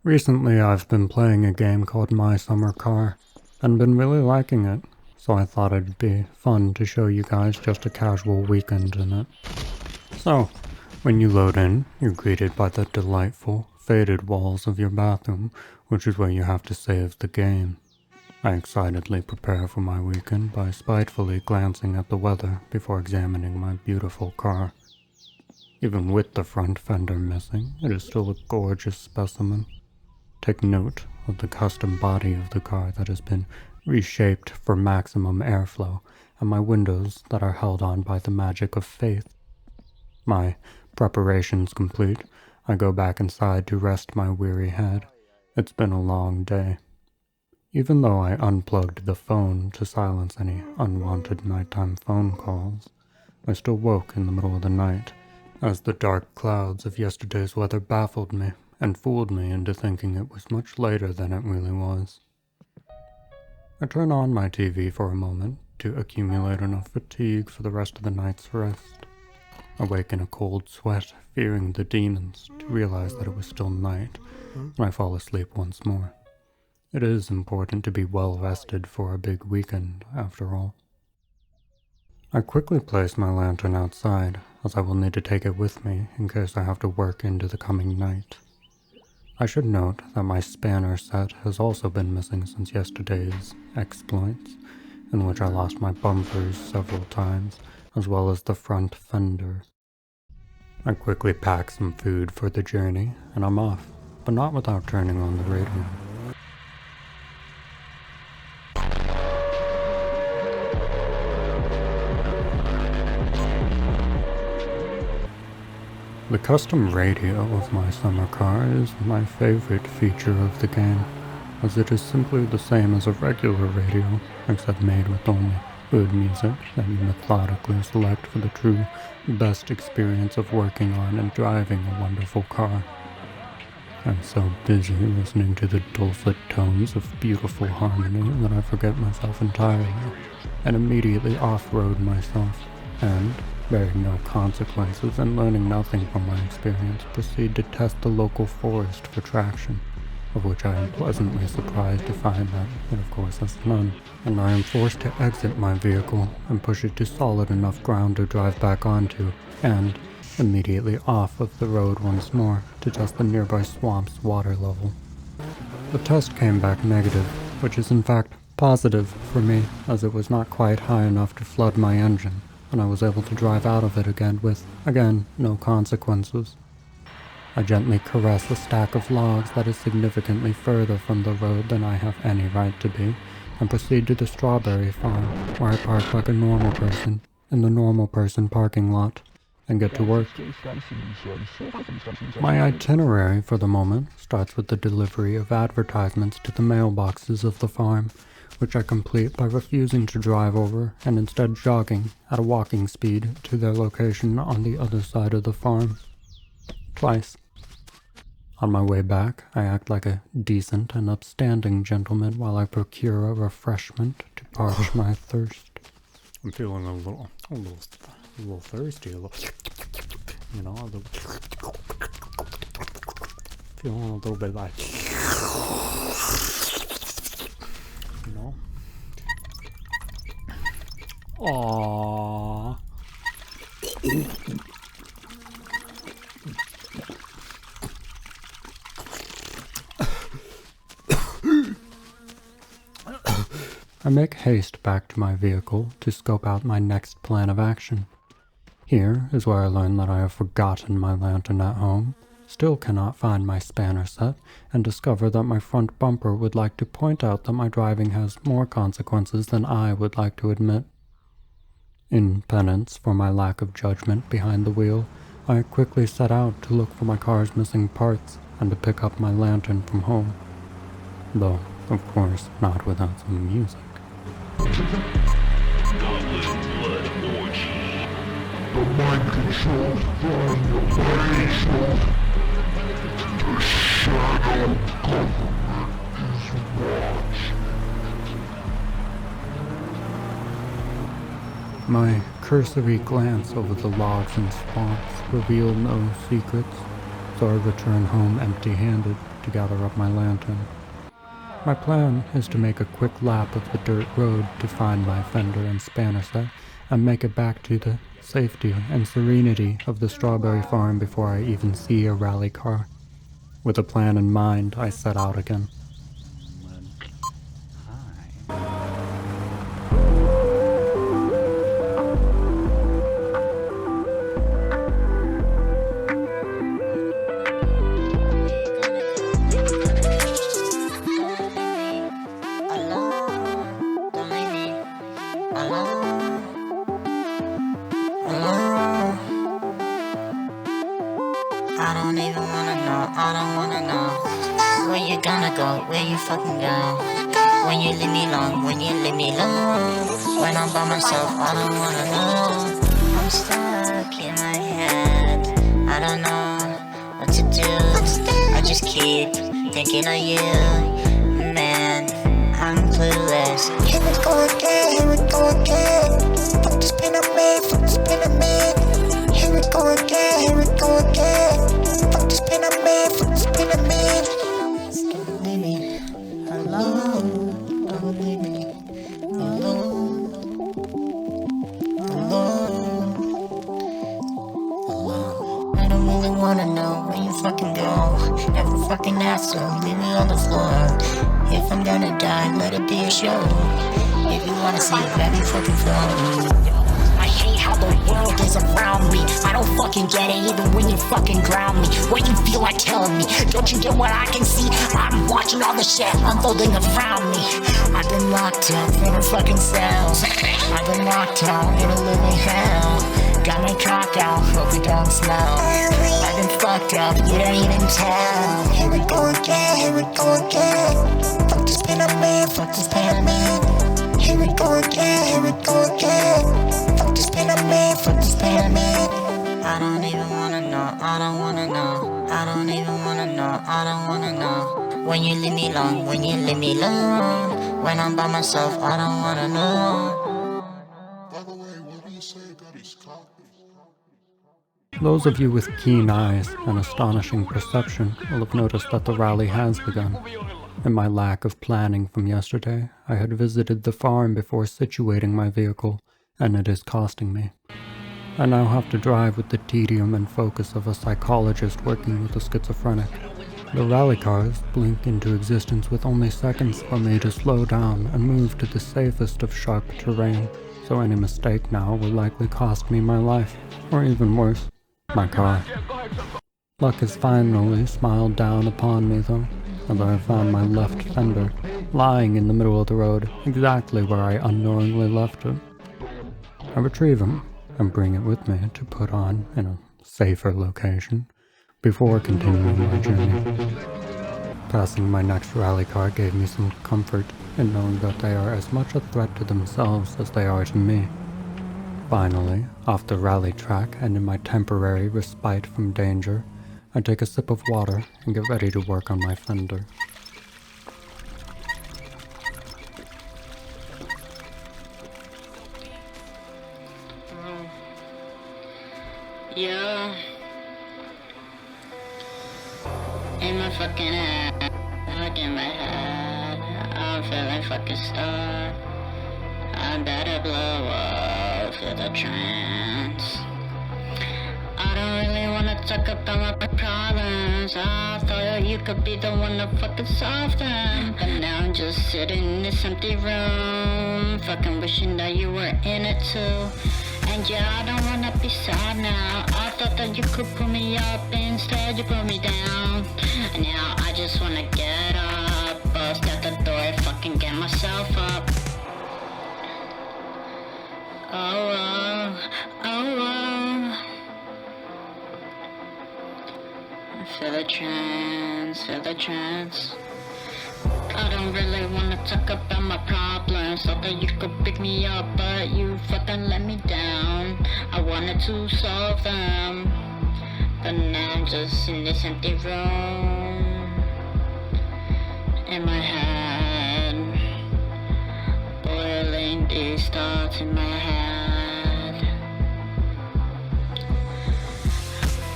Recently I've been playing a game called My Summer Car, and been really liking it, so I thought it'd be fun to show you guys just a casual weekend in it. So, when you load in, you're greeted by the delightful, faded walls of your bathroom, which is where you have to save the game. I excitedly prepare for my weekend by spitefully glancing at the weather before examining my beautiful car. Even with the front fender missing, it is still a gorgeous specimen. Take note of the custom body of the car that has been reshaped for maximum airflow, and my windows that are held on by the magic of faith. My preparations complete, I go back inside to rest my weary head. It's been a long day. Even though I unplugged the phone to silence any unwanted nighttime phone calls, I still woke in the middle of the night, as the dark clouds of yesterday's weather baffled me and fooled me into thinking it was much later than it really was. I turn on my TV for a moment to accumulate enough fatigue for the rest of the night's rest. I wake in a cold sweat, fearing the demons, to realize that it was still night, and I fall asleep once more. It is important to be well rested for a big weekend, after all. I quickly place my lantern outside, as I will need to take it with me in case I have to work into the coming night. I should note that my spanner set has also been missing since yesterday's exploits, in which I lost my bumpers several times, as well as the front fender. I quickly pack some food for the journey, and I'm off, but not without turning on the radio. The custom radio of my summer car is my favorite feature of the game, as it is simply the same as a regular radio, except made with only good music that you methodically select for the true best experience of working on and driving a wonderful car. I'm so busy listening to the dulcet tones of beautiful harmony that I forget myself entirely, and immediately off-road myself, and, bearing no consequences and learning nothing from my experience, proceed to test the local forest for traction, of which I am pleasantly surprised to find that it of course has none, and I am forced to exit my vehicle and push it to solid enough ground to drive back onto, and immediately off of the road once more to test the nearby swamp's water level. The test came back negative, which is in fact positive for me, as it was not quite high enough to flood my engine, and I was able to drive out of it again with, again, no consequences. I gently caress a stack of logs that is significantly further from the road than I have any right to be, and proceed to the strawberry farm, where I park like a normal person, in the normal person parking lot, and get to work. My itinerary for the moment starts with the delivery of advertisements to the mailboxes of the farm, which I complete by refusing to drive over and instead jogging at a walking speed to their location on the other side of the farm. Twice. On my way back, I act like a decent and upstanding gentleman while I procure a refreshment to parch my thirst. I'm feeling a little thirsty, feeling a little bit like, Aww. I make haste back to my vehicle to scope out my next plan of action. Here is where I learn that I have forgotten my lantern at home, still cannot find my spanner set, and discover that my front bumper would like to point out that my driving has more consequences than I would like to admit. In penance for my lack of judgment behind the wheel, I quickly set out to look for my car's missing parts and to pick up my lantern from home. Though, of course, not without some music. The mind-controlled flying operation. The shadow government is watching. My cursory glance over the logs and swamps revealed no secrets, so I return home empty-handed to gather up my lantern. My plan is to make a quick lap of the dirt road to find my fender and spanner set and make it back to the safety and serenity of the strawberry farm before I even see a rally car. With a plan in mind, I set out again. I don't even wanna know, I don't wanna know where you gonna go, where you fucking go. When you leave me alone, when you leave me alone. When I'm by myself, I don't wanna know. I'm stuck in my head, I don't know what to do. I just keep thinking of you, man, I'm clueless. Here we go again, here we go again. Fuck this pain I made, fuck this pain I made. Here we go again, here we go again. Fuck this pain I made, fuck this pain I made. Don't leave me alone, don't leave me alone, alone, alone. I don't really wanna know where you fucking go. Never fucking ask, so leave me on the floor. If I'm gonna die, let it be a show. If you wanna see it, let me fucking flow. I hate how the world is around me. I don't fucking get it even when you fucking ground me. What you feel like telling me, don't you get what I can see? I'm watching all the shit unfolding around me. I've been locked up in a fucking cells. I've been locked out in a living hell. Got my cock out, hope you don't smell. I've been fucked up, you don't even tell. Here we go again, here we go again. Fuck this pain I made, fuck this pain I made. Here we go again, here we go again. Fuck this pain I made, fuck this pain I made. I don't even wanna know, I don't wanna know. I don't even wanna know, I don't wanna know. When you leave me alone, when you leave me alone. When I'm by myself, I don't wanna know. By the way, what do you say about his cock? Those of you with keen eyes and astonishing perception will have noticed that the rally has begun. In my lack of planning from yesterday, I had visited the farm before situating my vehicle, and it is costing me. I now have to drive with the tedium and focus of a psychologist working with a schizophrenic. The rally cars blink into existence with only seconds for me to slow down and move to the safest of sharp terrain, so any mistake now will likely cost me my life, or even worse, my car. Luck has finally smiled down upon me though, and I have found my left fender, lying in the middle of the road, exactly where I unknowingly left it. I retrieve him and bring it with me to put on in a safer location before continuing my journey. Passing my next rally car gave me some comfort in knowing that they are as much a threat to themselves as they are to me. Finally, off the rally track and in my temporary respite from danger, I take a sip of water and get ready to work on my fender. Yeah. In my fucking head, look in my head. I'm feeling fucking stuck. I better blow up, feel the trance. I don't really wanna talk about my problems. I thought you could be the one to fucking solve them, but now I'm just sitting in this empty room, fucking wishing that you were in it too. And yeah, I don't wanna be sad now. I thought that you could pull me up, instead you pull me down. And now I just wanna get up, bust out the door, fucking get myself up. Oh, feel the trance, feel the trance. I don't really wanna talk about my problems. Thought that you could pick me up, but you fucking let me down. I wanted to solve them, but now I'm just in this empty room, in my head, boiling these thoughts in my head.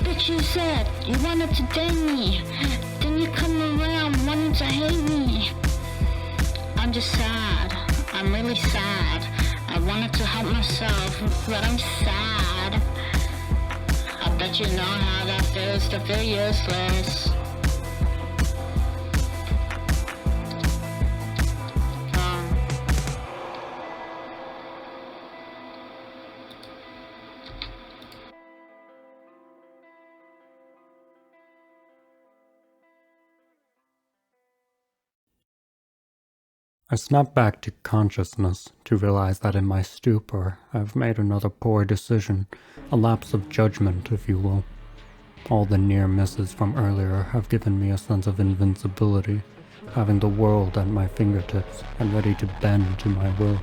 But you said you wanted to date me, then you come around wanting to hate me? I'm just sad. I'm really sad. I wanted to help myself, but I'm sad. I bet you know how that feels to feel useless. I snapped back to consciousness to realize that in my stupor I've made another poor decision, a lapse of judgment, if you will. All the near misses from earlier have given me a sense of invincibility, having the world at my fingertips and ready to bend to my will.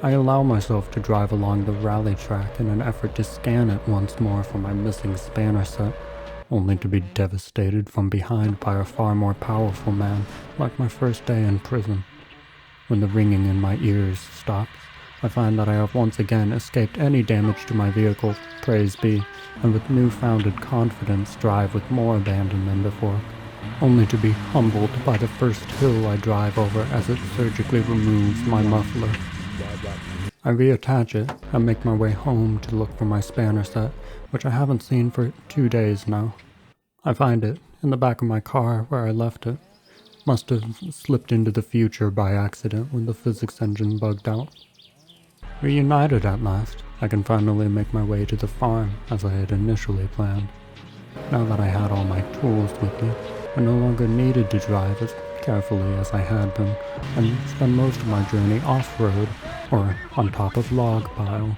I allow myself to drive along the rally track in an effort to scan it once more for my missing spanner set, only to be devastated from behind by a far more powerful man, like my first day in prison. When the ringing in my ears stops, I find that I have once again escaped any damage to my vehicle, praise be, and with newfounded confidence drive with more abandon than before, only to be humbled by the first hill I drive over as it surgically removes my muffler. I reattach it and make my way home to look for my spanner set, which I haven't seen for 2 days now. I find it in the back of my car where I left it. Must have slipped into the future by accident when the physics engine bugged out. Reunited at last, I can finally make my way to the farm as I had initially planned. Now that I had all my tools with me, I no longer needed to drive as carefully as I had been, and spend most of my journey off-road or on top of log piles.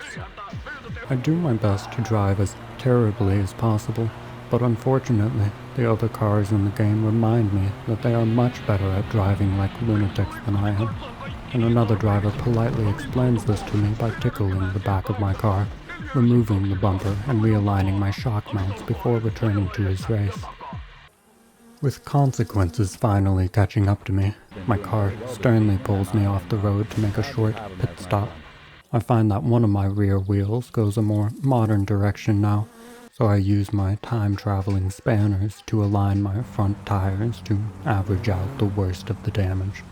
I do my best to drive as terribly as possible, but unfortunately, the other cars in the game remind me that they are much better at driving like lunatics than I am, and another driver politely explains this to me by tickling the back of my car, removing the bumper and realigning my shock mounts before returning to his race. With consequences finally catching up to me, my car sternly pulls me off the road to make a short pit stop. I find that one of my rear wheels goes a more modern direction now, so I use my time-traveling spanners to align my front tires to average out the worst of the damage.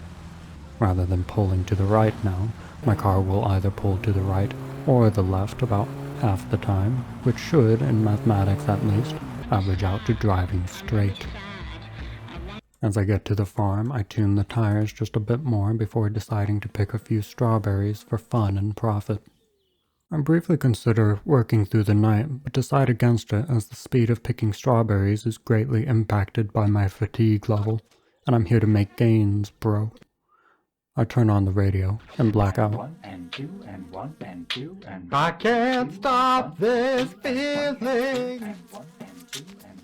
Rather than pulling to the right now, my car will either pull to the right or the left about half the time, which should, in mathematics at least, average out to driving straight. As I get to the farm, I tune the tires just a bit more before deciding to pick a few strawberries for fun and profit. I briefly consider working through the night, but decide against it as the speed of picking strawberries is greatly impacted by my fatigue level, and I'm here to make gains, bro. I turn on the radio and black out. 1 and 2 and 1 and 2 and I can't stop this feeling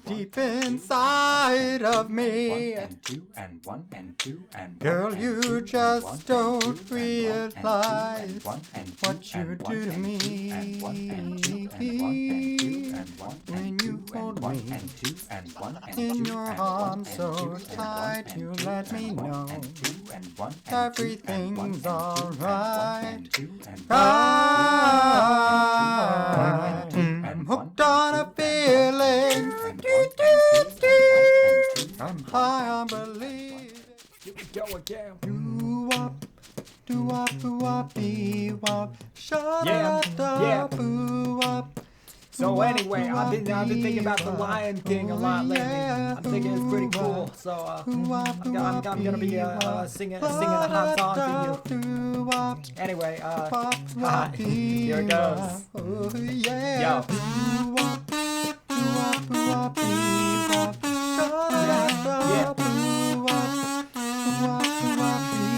deep inside of me. Girl, you just don't realize what you do to me. When you hold me in your arms so tight, you let me know everything's alright. I'm hooked on a feeling. I'm high on belief. go again. Do-wop, do-wop, do-wop, dee-wop. Shut Yeah, up, yeah. boo-wop. So anyway, I've been thinking about the Lion King a lot lately. I'm thinking it's pretty cool. So I'm gonna be singing a hot song for you. Anyway, here it goes. Yo.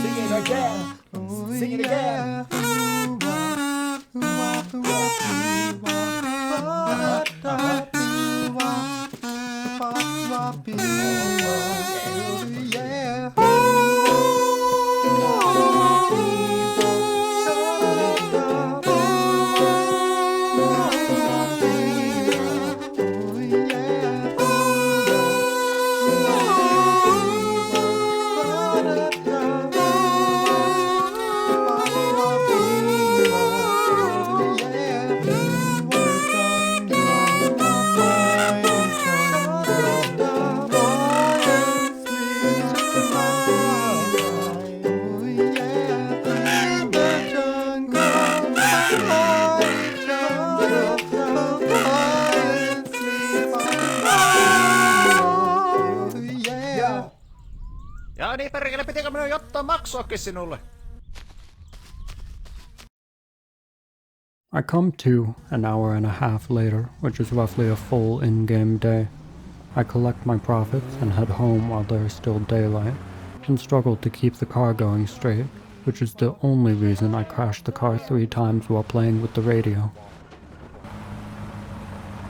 Sing it again. Sing it again. Ja niin perkele, pitikö minun jotta maksuakin sinulle? I come to an hour and a half later, which is roughly a full in-game day. I collect my profits and head home while there is still daylight, and struggle to keep the car going straight, which is the only reason I crashed the car 3 times while playing with the radio.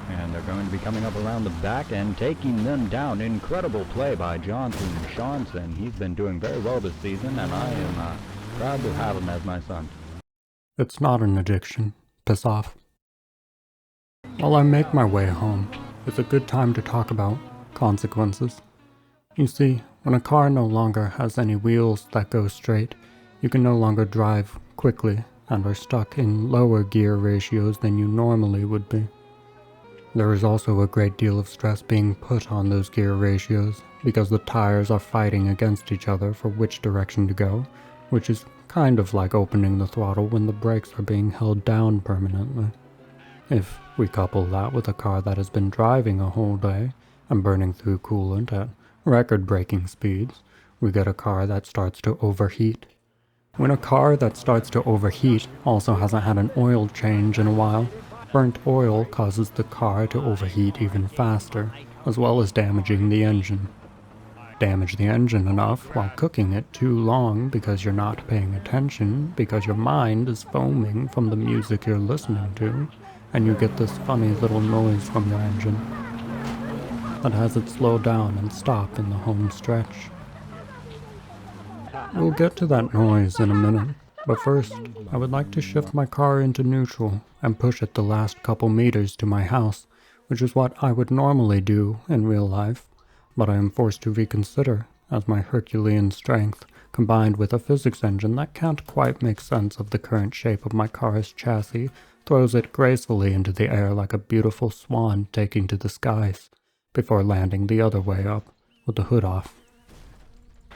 And they're going to be coming up around the back and taking them down. Incredible play by Johnson Johnson. He's been doing very well this season, and I am proud to have him as my son. It's not an addiction. Piss off. While I make my way home, it's a good time to talk about consequences. You see, when a car no longer has any wheels that go straight, you can no longer drive quickly and are stuck in lower gear ratios than you normally would be. There is also a great deal of stress being put on those gear ratios because the tires are fighting against each other for which direction to go, which is kind of like opening the throttle when the brakes are being held down permanently. If we couple that with a car that has been driving a whole day and burning through coolant at record-breaking speeds, we get a car that starts to overheat. When a car that starts to overheat also hasn't had an oil change in a while, burnt oil causes the car to overheat even faster, as well as damaging the engine. Damage the engine enough while cooking it too long because you're not paying attention because your mind is foaming from the music you're listening to, and you get this funny little noise from your engine that has it slow down and stop in the home stretch. We'll get to that noise in a minute, but first, I would like to shift my car into neutral and push it the last couple meters to my house, which is what I would normally do in real life, but I am forced to reconsider as my Herculean strength, combined with a physics engine that can't quite make sense of the current shape of my car's chassis, throws it gracefully into the air like a beautiful swan taking to the skies, before landing the other way up, with the hood off.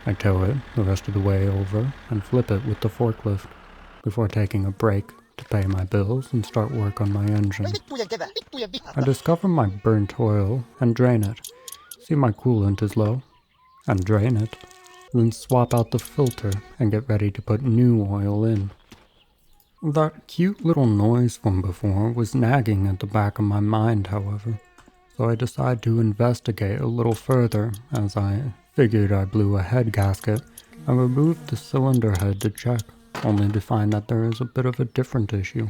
I tow it the rest of the way over and flip it with the forklift, before taking a break to pay my bills and start work on my engine. I discover my burnt oil and drain it, see my coolant is low, and drain it, then swap out the filter and get ready to put new oil in. That cute little noise from before was nagging at the back of my mind, however, so I decide to investigate a little further as I figured I blew a head gasket and removed the cylinder head to check, only to find that there is a bit of a different issue.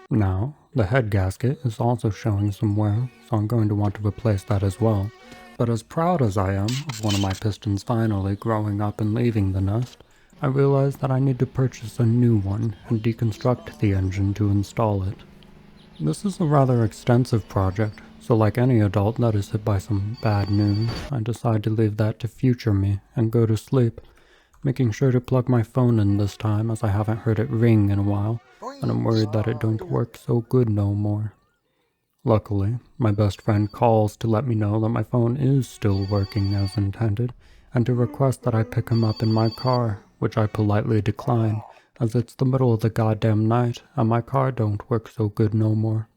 Now, the head gasket is also showing some wear, so I'm going to want to replace that as well. But as proud as I am of one of my pistons finally growing up and leaving the nest, I realize that I need to purchase a new one and deconstruct the engine to install it. This is a rather extensive project, so like any adult that is hit by some bad news, I decide to leave that to future me and go to sleep, making sure to plug my phone in this time as I haven't heard it ring in a while, and I'm worried that it don't work so good no more. Luckily, my best friend calls to let me know that my phone is still working as intended, and to request that I pick him up in my car, which I politely decline, as it's the middle of the goddamn night and my car don't work so good no more.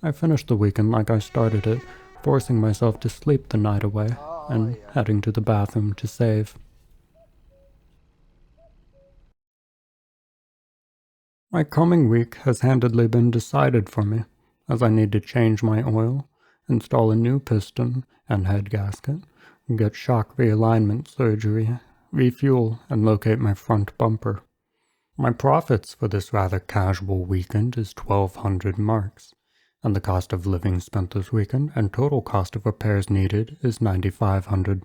I finished the weekend like I started it, forcing myself to sleep the night away, and heading to the bathroom to save. My coming week has handedly been decided for me, as I need to change my oil, install a new piston and head gasket, get shock realignment surgery, refuel, and locate my front bumper. My profits for this rather casual weekend is 1,200 marks, and the cost of living spent this weekend and total cost of repairs needed is 9,500.